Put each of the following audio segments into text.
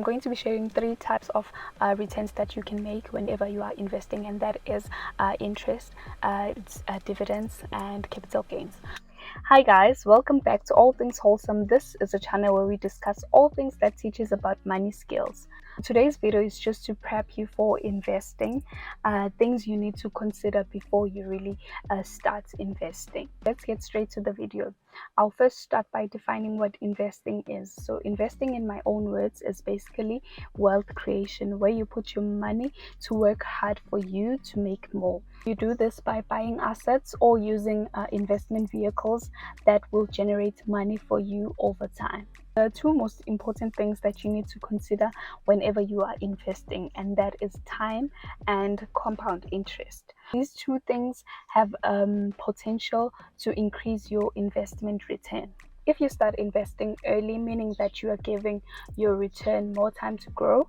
I'm going to be sharing 3 types of returns that you can make whenever you are investing, and that is interest, dividends, and capital gains. Hi guys, welcome back to All Things Wholesome. This is a channel where we discuss all things that teaches about money skills. Today's video is just to prep you for investing, things you need to consider before you really start investing. Let's get straight to the video. I'll first start by defining what investing is. So investing, in my own words, is basically wealth creation, where you put your money to work hard for you to make more. You do this by buying assets or using investment vehicles that will generate money for you over time. The 2 most important things that you need to consider whenever you are investing, and that is time and compound interest. These 2 things have potential to increase your investment return. If you start investing early, meaning that you are giving your return more time to grow,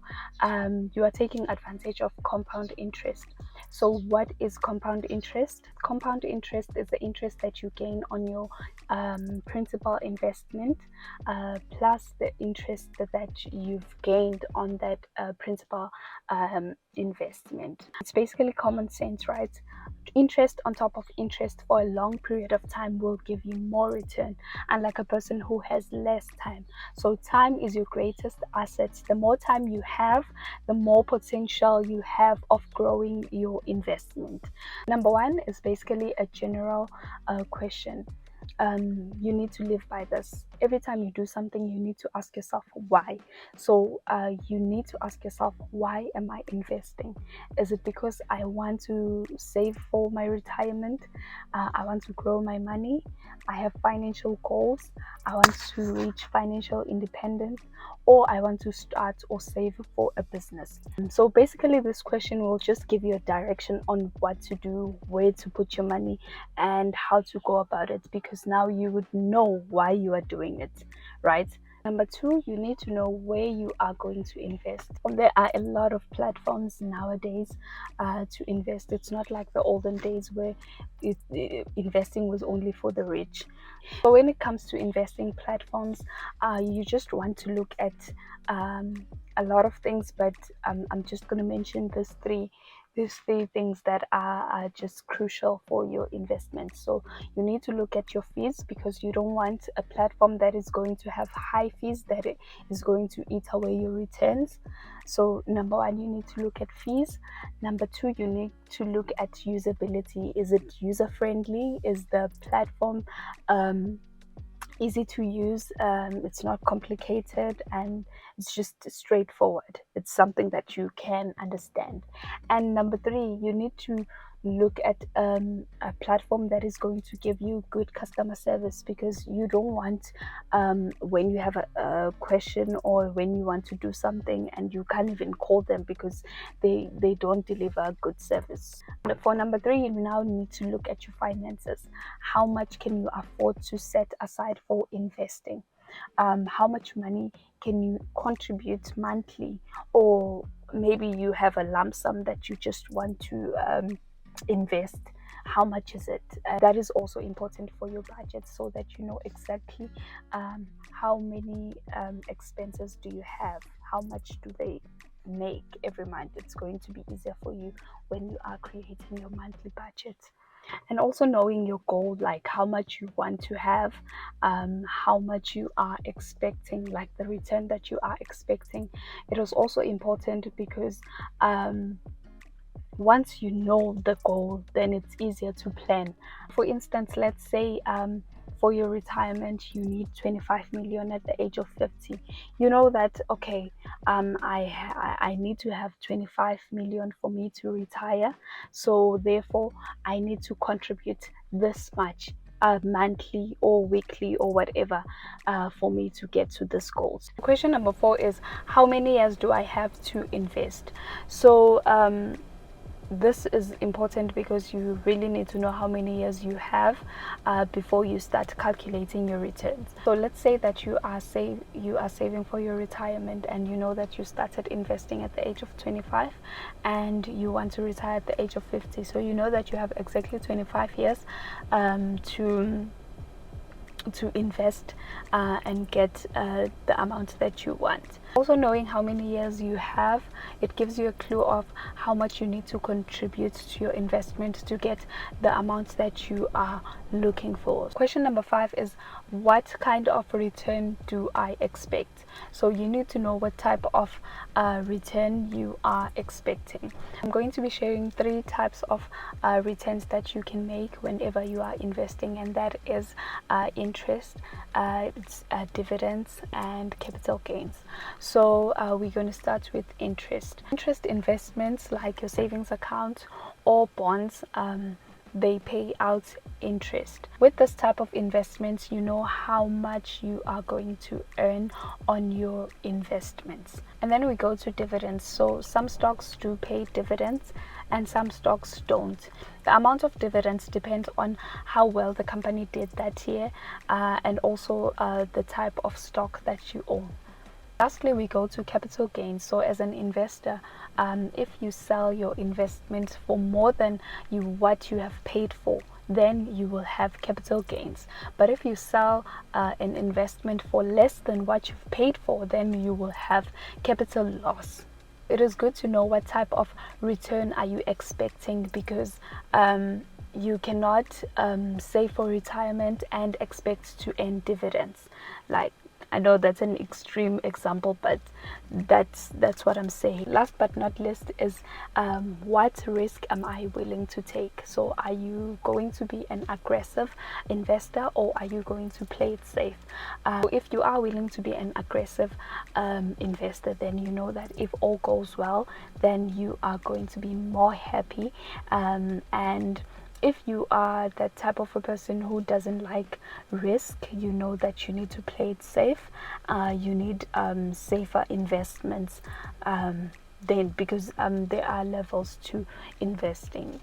you are taking advantage of compound interest. So what is compound interest? Compound interest is the interest that you gain on your principal investment plus the interest that you've gained on that principal investment. It's basically common sense, right? Interest on top of interest for a long period of time will give you more return, unlike a person who has less time. So time is your greatest asset. The more time you have, the more potential you have of growing your investment. Number 1 is basically a general question. You need to live by this. Every time you do something, you need to ask yourself why. So you need to ask yourself, why am I investing? Is it because I want to save for my retirement? I want to grow my money. I have financial goals. I want to reach financial independence, or I want to start or save for a business. So basically, this question will just give you a direction on what to do, where to put your money, and how to go about it, because now you would know why you are doing it, right? Number 2, you need to know where you are going to invest. There are a lot of platforms nowadays to invest. It's not like the olden days where investing was only for the rich. So when it comes to investing platforms, you just want to look at a lot of things, but I'm just going to mention these three things that are just crucial for your investment. So you need to look at your fees, because you don't want a platform that is going to have high fees that is going to eat away your returns. So number 1, you need to look at fees. Number 2, you need to look at usability. Is it user friendly? Is the platform easy to use? It's not complicated, and it's just straightforward. It's something that you can understand. And number 3, you need to look at a platform that is going to give you good customer service, because you don't want when you have a question or when you want to do something and you can't even call them because they don't deliver good service. For number 3, you now need to look at your finances. How much can you afford to set aside for investing? How much money can you contribute monthly? Or maybe you have a lump sum that you just want to invest. How much is it? That is also important for your budget, so that you know exactly how many expenses do you have, how much do they make every month. It's going to be easier for you when you are creating your monthly budget. And also knowing your goal, like how much you want to have, how much you are expecting, like the return that you are expecting. It is also important, because once you know the goal, then it's easier to plan. For instance, let's say for your retirement you need 25 million at the age of 50. You know that, okay, I need to have 25 million for me to retire, so therefore I need to contribute this much monthly or weekly or whatever for me to get to this goals. Question number 4 is, how many years do I have to invest? So this is important, because you really need to know how many years you have before you start calculating your returns. So let's say that you are saving for your retirement, and you know that you started investing at the age of 25 and you want to retire at the age of 50. So you know that you have exactly 25 years to invest and get the amount that you want. Also, knowing how many years you have, it gives you a clue of how much you need to contribute to your investment to get the amount that you are looking for. Question number 5 is, what kind of return do I expect? So you need to know what type of return you are expecting. I'm going to be sharing 3 types of returns that you can make whenever you are investing, and that is interest, dividends, and capital gains. So we're going to start with interest investments like your savings account or bonds. They pay out interest. With this type of investments, you know how much you are going to earn on your investments. And then we go to dividends. So some stocks do pay dividends and some stocks don't. The amount of dividends depends on how well the company did that year, and also the type of stock that you own. Lastly, we go to capital gains. So as an investor, if you sell your investment for more than what you have paid for, then you will have capital gains. But if you sell an investment for less than what you've paid for, then you will have capital loss. It is good to know what type of return are you expecting, because you cannot save for retirement and expect to earn dividends. Like, I know that's an extreme example, but that's what I'm saying. Last but not least is, what risk am I willing to take? So are you going to be an aggressive investor, or are you going to play it safe? If you are willing to be an aggressive investor, then you know that if all goes well, then you are going to be more happy, and if you are that type of a person who doesn't like risk, you know that you need to play it safe. You need safer investments, then, because there are levels to investing.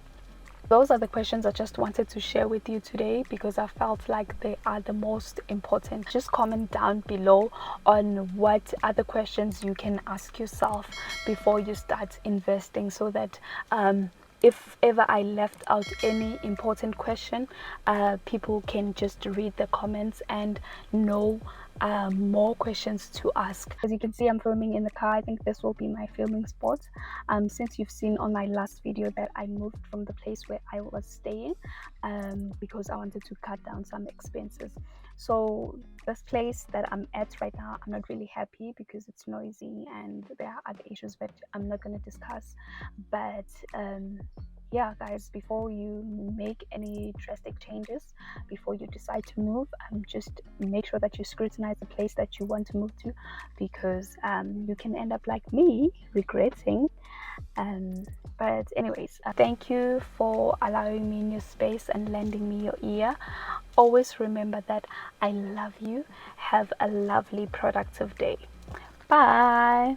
Those are the questions I just wanted to share with you today, because I felt like they are the most important. Just comment down below on what other questions you can ask yourself before you start investing, so that if ever I left out any important question, people can just read the comments and know more questions to ask. As you can see, I'm filming in the car. I think this will be my filming spot, since you've seen on my last video that I moved from the place where I was staying, because I wanted to cut down some expenses. So this place that I'm at right now, I'm not really happy because it's noisy and there are other issues that I'm not going to discuss. But yeah, guys, before you make any drastic changes, before you decide to move, just make sure that you scrutinize the place that you want to move to, because you can end up like me, regretting. But anyways, thank you for allowing me in your space and lending me your ear. Always remember that I love you. Have a lovely productive day. Bye.